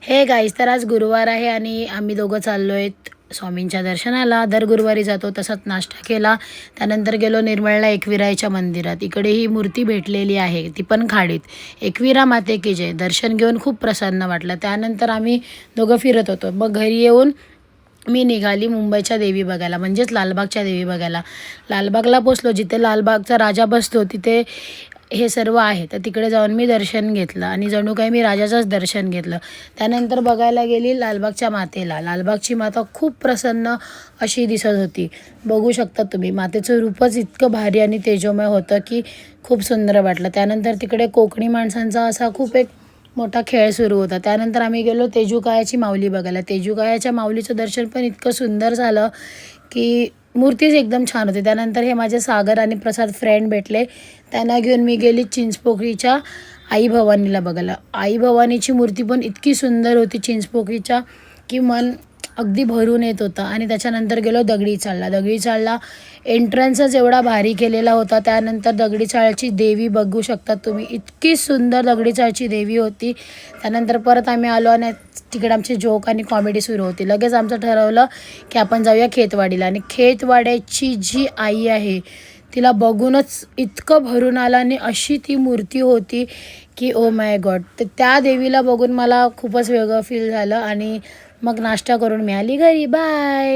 Hey guys, तर आज गुरुवार आहे आणि आम्ही दोघं चाललो आहेत स्वामींच्या दर्शनाला. दर गुरुवारी जातो. तसाच नाश्ता केला, त्यानंतर गेलो निर्मळला एकविराईच्या मंदिरात. इकडे ही मूर्ती भेटलेली आहे, ती पण खाडीत. एकविरा माते की जय. दर्शन घेऊन खूप प्रसन्न वाटलं. त्यानंतर आम्ही दोघं फिरत होतो. मग घरी येऊन मी निघाली मुंबईच्या देवी बघायला, म्हणजेच लालबागच्या देवी बघायला. लालबागला पोचलो, जिथे लालबागचा राजा बसतो तिथे हे सर्व आहे. तर तिकडे जाऊन मी दर्शन घेतलं आणि जणू काही मी राजाचंच दर्शन घेतलं. त्यानंतर बघायला गेली लालबागच्या मातेला. लालबागची माता खूप प्रसन्न अशी दिसत होती. बघू शकता तुम्ही, मातेचं रूपच इतकं भारी आणि तेजोमय होतं की खूप सुंदर वाटलं. त्यानंतर तिकडे कोकणी माणसांचा असा खूप एक मोठा खेळ सुरू होता. त्यानंतर आम्ही गेलो तेजूकायाची माऊली बघायला. तेजूकायाच्या माऊलीचं दर्शन पण इतकं सुंदर झालं की मूर्तीच एकदम छान होती. त्यानंतर हे माझे सागर आणि प्रसाद फ्रेंड भेटले. त्यांना घेऊन मी गेली चिंचपोकळीच्या आई भवानीला बघायला. आई भवानीची मूर्ती पण इतकी सुंदर होती चिंचपोकळीच्या की मन अगदी भरून येत होतं. आणि त्याच्यानंतर गेलो दगडीचाळला. दगडीचाळला एंट्रन्सच एवढा भारी केलेला होता. त्यानंतर दगडीचाळची देवी बघू शकता तुम्ही, इतकी सुंदर दगडीचाळची देवी होती. त्यानंतर परत आम्ही आलो आणि तिकडे आमची जोक आणि कॉमेडी सुरू होती. लगेच आमचं ठरवलं की आपण जाऊया खेतवाडीला. आणि खेतवाड्याची जी आई आहे तिला बघूनच इतकं भरून आलं आणि अशी ती मूर्ती होती की ओ माय गॉड. तर त्या देवीला बघून मला खूपच वेगळं फील झालं आणि मग नाश्ता करून मी आली घरी. बाय.